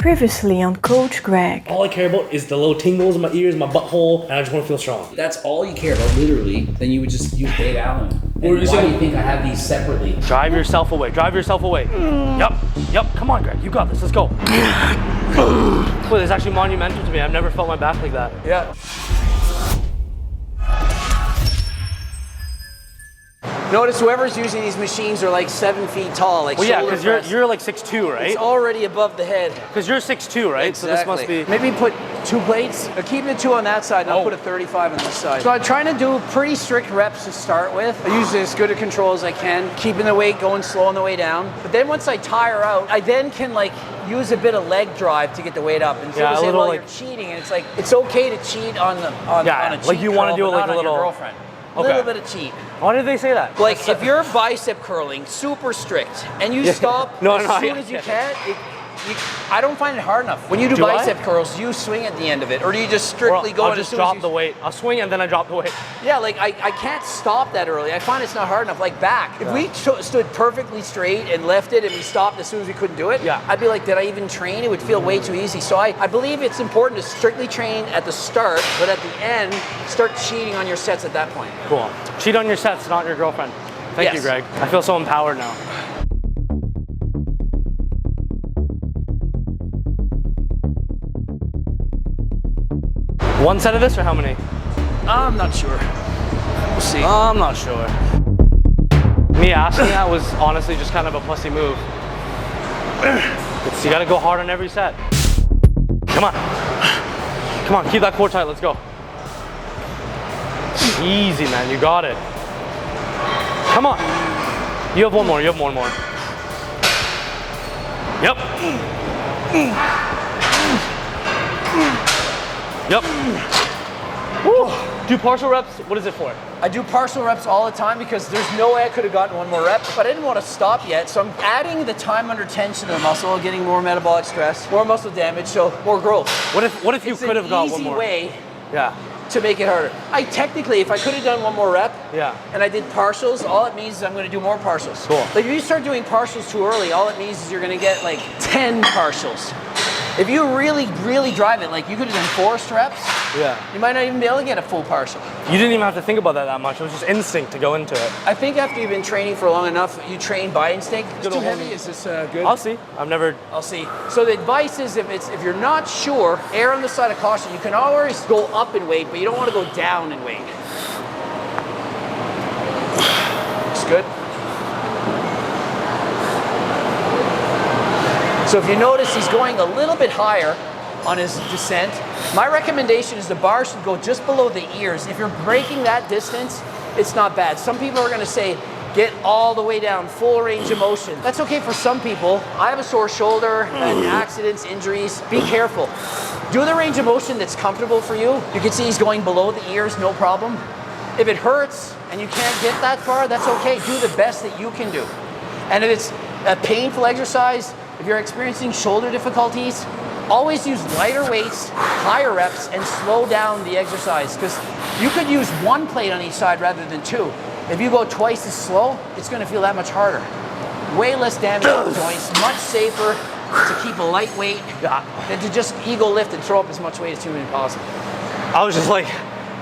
Previously on Coach Greg. All I care about is the little tingles in my ears, my butthole, and I just want to feel strong. That's all you care about, literally. Then you would just use Dave Allen. And why do you think I have these separately? Drive yourself away. Drive yourself away. Yep. Come on, Greg. You got this. Let's go. Boy, this is actually monumental to me. I've never felt my back like that. Yeah. Notice whoever's using these machines are like 7 feet tall, like well, yeah, because you're like 6'2", right? It's already above the head. Because you're 6'2", right? Exactly. So this must be... Maybe put 2 plates. Keep the 2 on that side, and I'll put a 35 on this side. So I'm trying to do pretty strict reps to start with. I use as good a control as I can, keeping the weight going slow on the way down. But then once I tire out, I then can like use a bit of leg drive to get the weight up. And so yeah, while you're cheating, and it's like, it's okay to cheat on a cheat like you want to do it like a little... girlfriend. A little bit of cheat. Why did they say that? Like if you're bicep curling, super strict, and you stop as soon as you can, I don't find it hard enough. When you do bicep curls, you swing at the end of it, or do you just strictly go? I'll just drop the weight. I'll swing and then I drop the weight. Yeah, like I can't stop that early. I find it's not hard enough. Like back, if we stood perfectly straight and lifted and we stopped as soon as we couldn't do it, I'd be like, did I even train? It would feel way too easy. So I believe it's important to strictly train at the start, but at the end, start cheating on your sets at that point. Cool. Cheat on your sets, not your girlfriend. Thank you, Greg. I feel so empowered now. One set of this or how many? I'm not sure. We'll see. I'm not sure. Me asking that was honestly just kind of a pussy move. You gotta go hard on every set. Come on, keep that core tight, let's go. Easy, man, you got it. Come on. You have one more. Yep. Woo. Do partial reps, what is it for? I do partial reps all the time because there's no way I could have gotten one more rep, but I didn't want to stop yet, so I'm adding the time under tension to the muscle, getting more metabolic stress, more muscle damage, so more growth. What if you could have got one more? It's an easy way to make it harder. Technically, if I could have done one more rep, and I did partials, all it means is I'm going to do more partials. Cool. Like if you start doing partials too early, all it means is you're going to get like 10 partials. If you really drive it, like you could have done 4 reps, you might not even be able to get a full partial. You didn't even have to think about that much. It was just instinct to go into it. I think after you've been training for long enough, you train by instinct. It's too heavy. Is this good? I'll see. I'll see. So the advice is if you're not sure, err on the side of caution. You can always go up in weight, but you don't want to go down in weight. It's good. So if you notice, he's going a little bit higher on his descent. My recommendation is the bar should go just below the ears. If you're breaking that distance, it's not bad. Some people are gonna say, get all the way down, full range of motion. That's okay for some people. I have a sore shoulder, and accidents, injuries. Be careful. Do the range of motion that's comfortable for you. You can see he's going below the ears, no problem. If it hurts and you can't get that far, that's okay. Do the best that you can do. And if it's a painful exercise, if you're experiencing shoulder difficulties, always use lighter weights, higher reps, and slow down the exercise, because you could use 1 plate on each side rather than 2. If you go twice as slow, it's going to feel that much harder. Way less damage to the joints, much safer to keep a light weight than to just ego lift and throw up as much weight as humanly possible. I was just like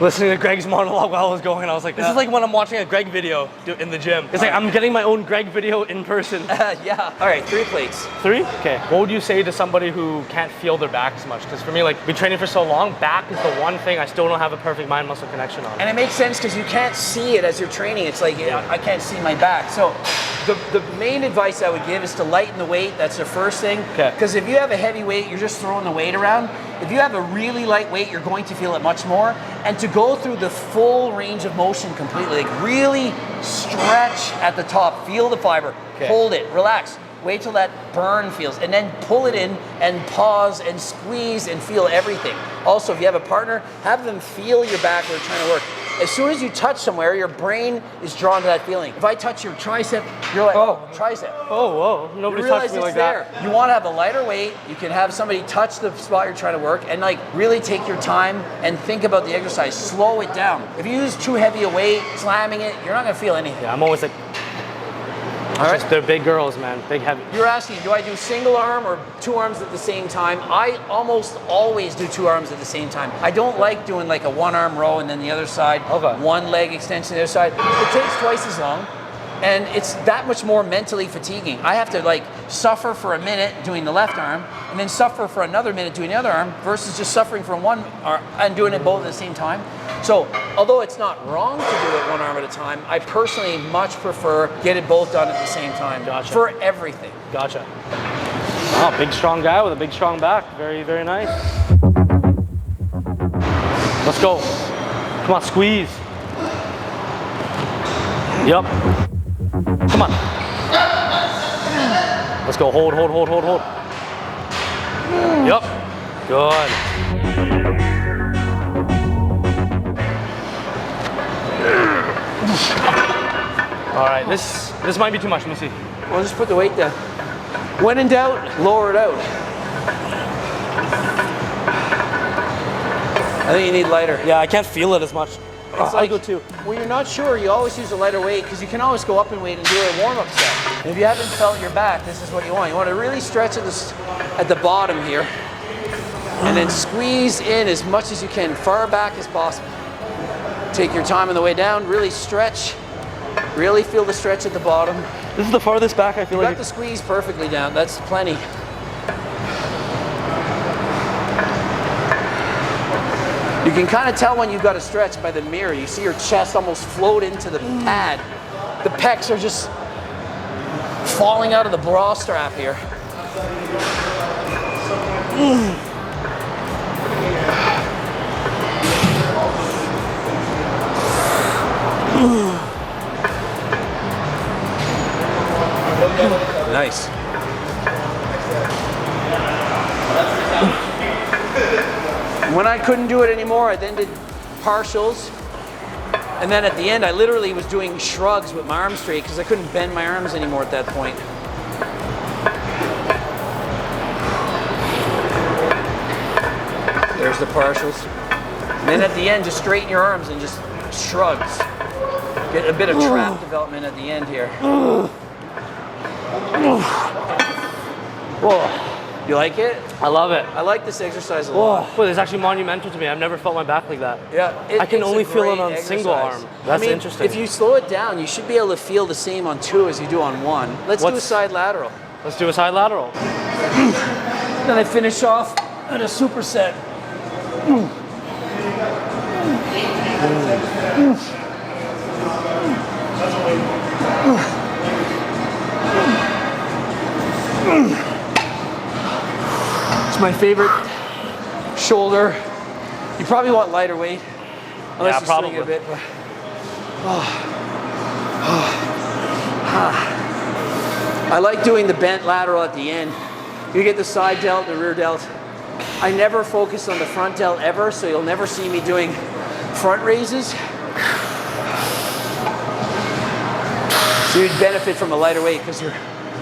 listening to Greg's monologue while I was going, I was like, this is like when I'm watching a Greg video in the gym. It's like I'm getting my own Greg video in person. Yeah. All right, 3 plates. 3? Okay. What would you say to somebody who can't feel their back as much? Because for me, like, been training for so long, back is the one thing I still don't have a perfect mind-muscle connection on. And it makes sense because you can't see it as you're training. It's like, I can't see my back. So the main advice I would give is to lighten the weight. That's the first thing. Because if you have a heavy weight, you're just throwing the weight around. If you have a really light weight, you're going to feel it much more. And to go through the full range of motion completely, like really stretch at the top, feel the fiber, hold it, relax, wait till that burn feels, and then pull it in and pause and squeeze and feel everything. Also, if you have a partner, have them feel your back when you're trying to work. As soon as you touch somewhere, your brain is drawn to that feeling. If I touch your tricep, you're like, oh, tricep. Oh, whoa, nobody touched me like that. You want to have a lighter weight. You can have somebody touch the spot you're trying to work and like really take your time and think about the exercise. Slow it down. If you use too heavy a weight, slamming it, you're not going to feel anything. Yeah, I'm always like, right. Just, they're big girls, man. Big, heavy. You're asking, do I do single arm or 2 arms at the same time? I almost always do 2 arms at the same time. I don't like doing like a 1 arm row and then the other side, Okay. 1 leg extension the other side. It takes twice as long. And it's that much more mentally fatiguing. I have to like suffer for a minute doing the left arm and then suffer for another minute doing the other arm versus just suffering from one arm and doing it both at the same time. So although it's not wrong to do it 1 arm at a time, I personally much prefer get it both done at the same time. Gotcha. For everything. Gotcha. Oh, big strong guy with a big strong back. Very, very nice. Let's go. Come on, squeeze. Yep. Come on. Let's go. Hold, hold, hold, hold, hold. Yep. Good. All right. This might be too much. Let me see. Well, just put the weight down. When in doubt, lower it out. I think you need lighter. Yeah, I can't feel it as much. It's I go too. When you're not sure, you always use a lighter weight because you can always go up in weight and do a warm-up set. And if you haven't felt your back, this is what you want. You want to really stretch at the bottom here and then squeeze in as much as you can, far back as possible. Take your time on the way down, really stretch. Really feel the stretch at the bottom. This is the farthest back I feel You like. got the squeeze perfectly down. That's plenty. You can kind of tell when you've got a stretch by the mirror. You see your chest almost float into the pad. The pecs are just falling out of the bra strap here. Nice. When I couldn't do it anymore, I then did partials. And then at the end, I literally was doing shrugs with my arms straight because I couldn't bend my arms anymore at that point. There's the partials. And then at the end, just straighten your arms and just shrugs. Get a bit of trap development at the end here. Whoa. You like it? I love it. I like this exercise a lot. Whoa, it's actually monumental to me. I've never felt my back like that. Yeah, I can it's only a feel it great on single exercise. arm. That's interesting. If you slow it down, you should be able to feel the same on 2 as you do on 1. Let's do a side lateral. Let's do a side lateral. Then I finish off at a superset. It's my favorite shoulder. You probably want lighter weight, unless you swing it a bit. But, I like doing the bent lateral at the end. You get the side delt, the rear delt. I never focus on the front delt ever, so you'll never see me doing front raises. So you'd benefit from a lighter weight because you're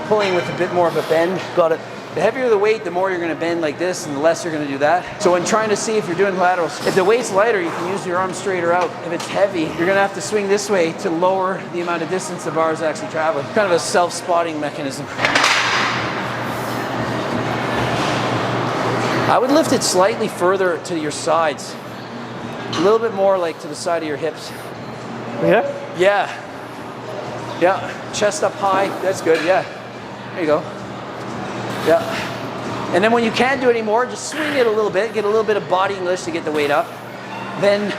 pulling with a bit more of a bend. Got it. The heavier the weight, the more you're going to bend like this, and the less you're going to do that. So when trying to see if you're doing laterals, if the weight's lighter, you can use your arms straighter out. If it's heavy, you're going to have to swing this way to lower the amount of distance the bar is actually traveling. Kind of a self-spotting mechanism. I would lift it slightly further to your sides. A little bit more like to the side of your hips. Yeah? Yeah. Yeah. Chest up high. That's good. Yeah. There you go. Yeah. And then when you can't do it anymore, just swing it a little bit. Get a little bit of body English to get the weight up. Then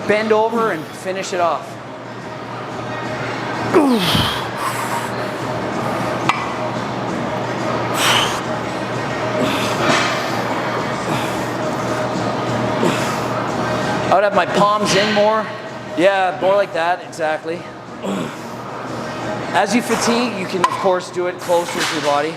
bend over and finish it off. I would have my palms in more. Yeah, more like that, exactly. As you fatigue, you can of course do it closer to your body.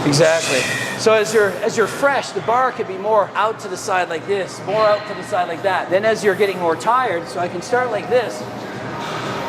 Exactly. So as you're fresh, the bar could be more out to the side like this, more out to the side like that. Then as you're getting more tired, so I can start like this,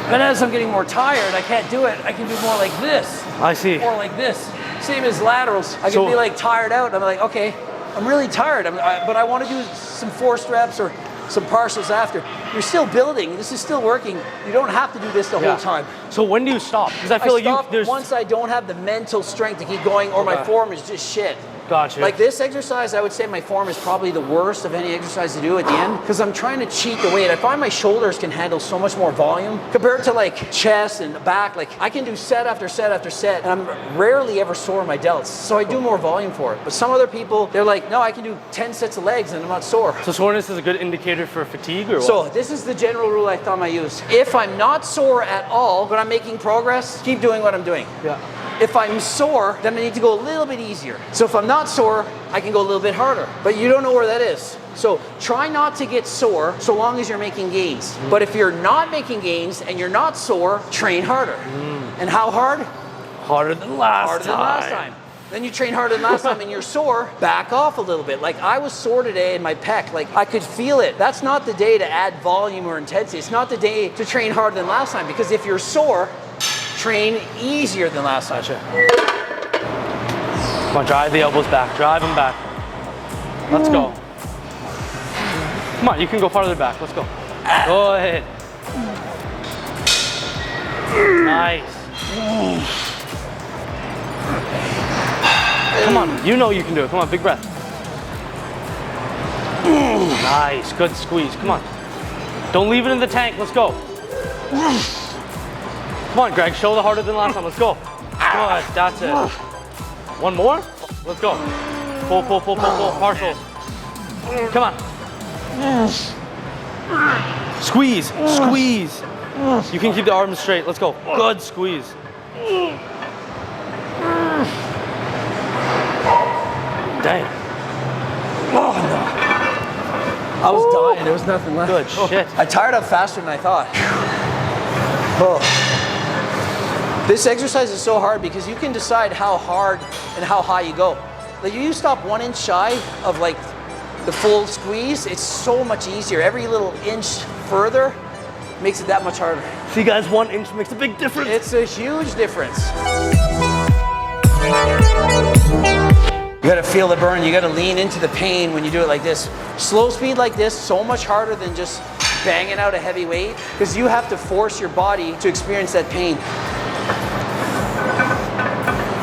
But as I'm getting more tired, I can't do it. I can do more like this. I see. Or like this. Same as laterals. I can be like tired out. I'm like, okay, I'm really tired, but I want to do some forced reps or some partials after. You're still building. This is still working. You don't have to do this the whole time. So when do you stop? Because I feel like once I don't have the mental strength to keep going, or my form is just shit. Gotcha. Like this exercise, I would say my form is probably the worst of any exercise to do at the end, because I'm trying to cheat the weight. I find my shoulders can handle so much more volume compared to like chest and back. Like I can do set after set after set, and I'm rarely ever sore in my delts. So I do more volume for it. But some other people, they're like, no, I can do 10 sets of legs and I'm not sore. So soreness is a good indicator for fatigue or what? So this is the general rule of thumb I use. If I'm not sore at all, but I'm making progress, keep doing what I'm doing. Yeah. If I'm sore, then I need to go a little bit easier. So if I'm not sore, I can go a little bit harder. But you don't know where that is. So try not to get sore so long as you're making gains. But if you're not making gains and you're not sore, train harder. And how hard? Harder than last Harder than last time. Then you train harder than last time and you're sore, back off a little bit. Like I was sore today in my pec, like I could feel it. That's not the day to add volume or intensity. It's not the day to train harder than last time, because if you're sore, train easier than last time. Come on, drive the elbows back, drive them back. Let's go. Come on, you can go farther back, let's go. Go ahead. Nice. Come on, you know you can do it. Come on, big breath. Nice, good squeeze, come on. Don't leave it in the tank, let's go. Come on, Greg, show the harder than last time, let's go. Good, that's it. One more? Let's go. Pull, pull, pull, pull, pull, partials. Come on. Squeeze, squeeze. You can keep the arms straight, let's go. Good squeeze. Damn. Oh, no. I was dying, there was nothing left. Good shit. I tired up faster than I thought. Oh. This exercise is so hard because you can decide how hard and how high you go. Like you stop 1 inch shy of like the full squeeze, it's so much easier. Every little inch further makes it that much harder. See guys, 1 inch makes a big difference. It's a huge difference. You gotta feel the burn, you gotta lean into the pain when you do it like this. Slow speed like this, so much harder than just banging out a heavy weight, because you have to force your body to experience that pain.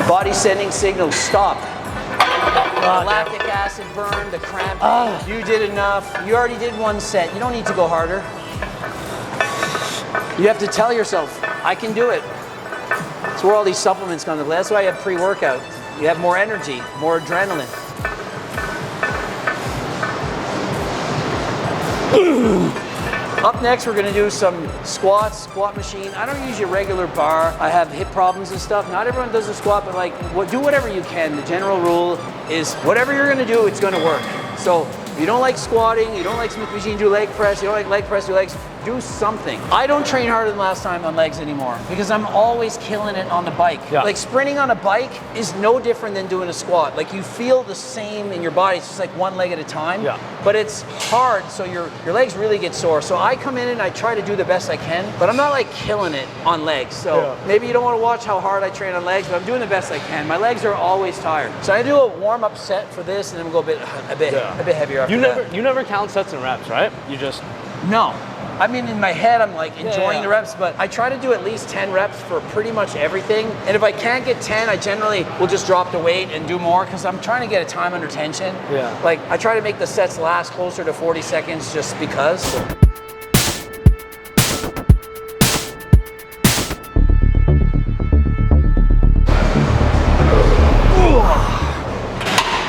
Body sending signals, stop. The lactic acid burn, the cramp. You did enough. You already did 1 set. You don't need to go harder. You have to tell yourself, I can do it. That's where all these supplements come into play. That's why you have pre-workout. You have more energy, more adrenaline. Up next, we're gonna do some squats, squat machine. I don't use your regular bar. I have hip problems and stuff. Not everyone does a squat, but like, do whatever you can. The general rule is whatever you're gonna do, it's gonna work. So if you don't like squatting, you don't like Smith machine, do leg press, you don't like leg press, do legs, do something. I don't train harder than last time on legs anymore because I'm always killing it on the bike. Yeah. Like sprinting on a bike is no different than doing a squat. Like you feel the same in your body, it's just like one leg at a time. Yeah. But it's hard, so your legs really get sore. So I come in and I try to do the best I can, but I'm not like killing it on legs. So maybe you don't want to watch how hard I train on legs, but I'm doing the best I can. My legs are always tired. So I do a warm-up set for this and then we'll go a bit heavier after that. You never count sets and reps, right? You just... No. I mean, in my head, I'm like enjoying the reps, but I try to do at least 10 reps for pretty much everything. And if I can't get 10, I generally will just drop the weight and do more because I'm trying to get a time under tension. Yeah. Like, I try to make the sets last closer to 40 seconds just because.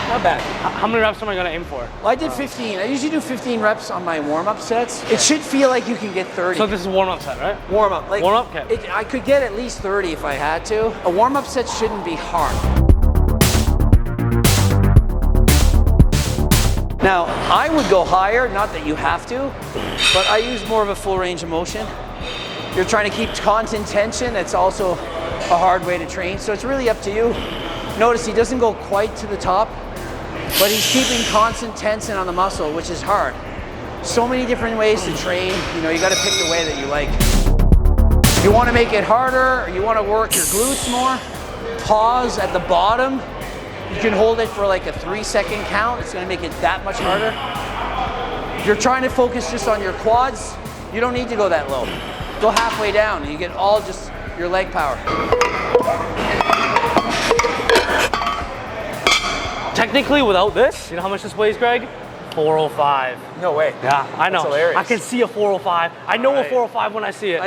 Not bad. How many reps am I gonna aim for? Well, I did 15. I usually do 15 reps on my warm-up sets. It should feel like you can get 30. So this is a warm-up set, right? Warm-up. Like, warm-up? Okay. I could get at least 30 if I had to. A warm-up set shouldn't be hard. Now, I would go higher, not that you have to, but I use more of a full range of motion. You're trying to keep constant tension. It's also a hard way to train, so it's really up to you. Notice he doesn't go quite to the top, but he's keeping constant tension on the muscle, which is hard. So many different ways to train. You know, you got to pick the way that you like. You want to make it harder, or you want to work your glutes more, pause at the bottom. You can hold it for like a 3-second count. It's going to make it that much harder. If you're trying to focus just on your quads, you don't need to go that low. Go halfway down and you get all just your leg power. Technically, without this, you know how much this weighs, Greg? 405. No way. Yeah, I know. That's hilarious. I can see a 405. I know a 405 when I see it.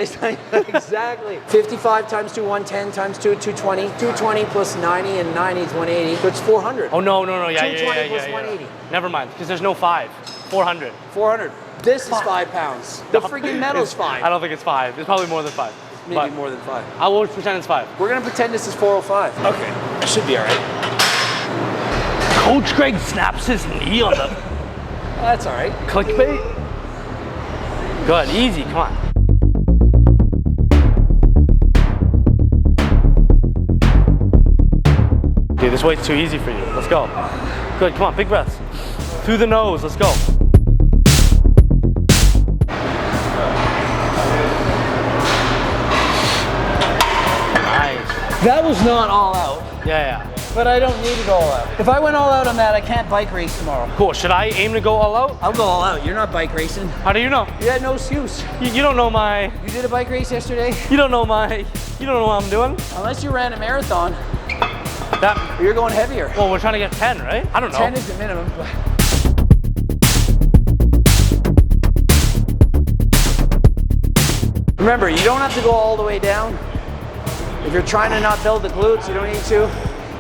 Exactly. 55 times 2, 110 times 2, 220. 220 plus 90 and 90 is 180. So it's 400. Oh, no. Yeah, 220 plus 180. Never mind, because there's no 5. 400. 400. This is 5 pounds. The freaking metal's 5. I don't think it's 5. It's probably more than 5. Maybe more than 5. I will pretend it's 5. We're going to pretend this is 405. Okay. That should be all right. Coach Greg snaps his knee on the That's all right. clickbait. Good, easy, come on. Dude, this weight's too easy for you. Let's go. Good, come on, big breaths. Through the nose, let's go. Nice. That was not all out, Yeah. but I don't need to go all out. If I went all out on that, I can't bike race tomorrow. Cool, should I aim to go all out? I'll go all out. You're not bike racing. How do you know? You had no excuse. You don't know my, You did a bike race yesterday? you don't know what I'm doing? Unless you ran a marathon, That, you're going heavier. well, we're trying to get 10, right? I don't know. 10 is the minimum. Remember, you don't have to go all the way down. If you're trying to not build the glutes, you don't need to.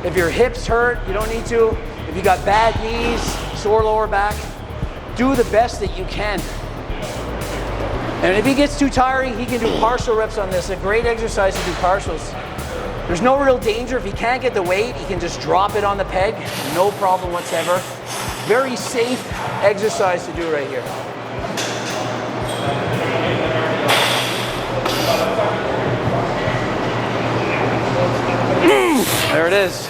If your hips hurt, you don't need to. If you got bad knees, sore lower back, do the best that you can. And if he gets too tiring, he can do partial reps on this. A great exercise to do partials. There's no real danger. If he can't get the weight, he can just drop it on the peg. No problem whatsoever. Very safe exercise to do right here. There it is.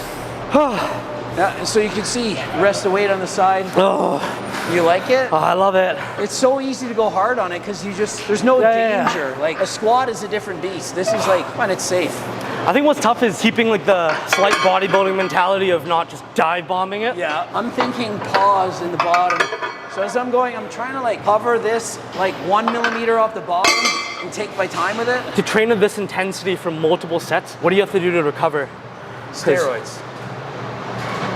Yeah, and so you can see, rest the weight on the side. Oh, You like it? I love it. It's so easy to go hard on it because there's no danger. Like a squat is a different beast. This is like, man, it's safe. I think what's tough is keeping like the slight bodybuilding mentality of not just dive bombing it. Yeah, I'm thinking pause in the bottom. So as I'm going, I'm trying to like hover this like 1 millimeter off the bottom and take my time with it. To train at this intensity for multiple sets, what do you have to do to recover? Steroids.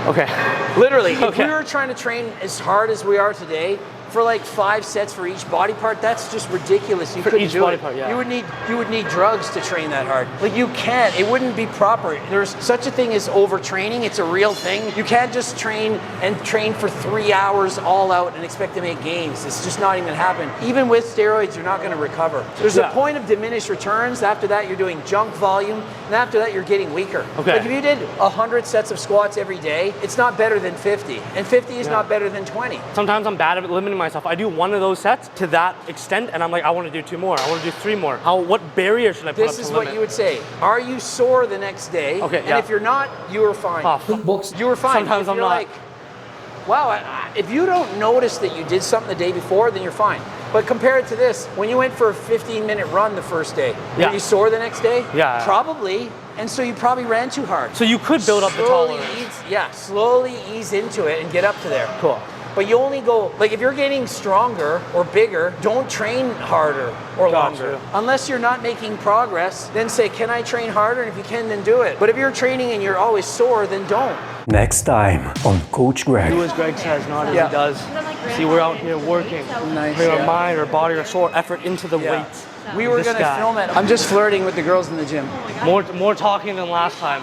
Okay. Literally, if Okay. we were trying to train as hard as we are today, for like 5 sets for each body part, that's just ridiculous. You couldn't each do body it. part, yeah. You would need drugs to train that hard. Like you can't. It wouldn't be proper. There's such a thing as overtraining. It's a real thing. You can't just train for 3 hours all out and expect to make gains. It's just not even gonna happen. Even with steroids, you're not gonna recover. There's a point of diminished returns. After that, you're doing junk volume, and after that, you're getting weaker. Okay. Like if you did 100 sets of squats every day, it's not better than 50, and 50 is not better than 20. Sometimes I'm bad at limiting myself. I do one of those sets to that extent, and I'm like, I want to do 2 more. I want to do 3 more. What barrier should I put up This to is limit? what you would say. Are you sore the next day? Okay, And yeah. if you're not, you are fine. Oh, fuck. You were fine. Sometimes If I'm you're not. Like, wow, if you don't notice that you did something the day before, then you're fine. But compare it to this. When you went for a 15-minute run the first day, Yeah. were you sore the next day? Yeah. Probably. And so you probably ran too hard. So you could build up the Slowly tolerance. slowly ease into it and get up to there. Cool. But you only go, like if you're getting stronger or bigger, don't train harder or Gotcha. longer. Unless you're not making progress, then say, can I train harder? And if you can, then do it. But if you're training and you're always sore, then don't. Next time on Coach Greg. Do as Greg says, not as Yeah. he does. See, we're out here working. Nice, Putting yeah. our mind, our body, our soul, effort into the weights. We were This gonna guy. film it. I'm just flirting with the girls in the gym. More talking than last time.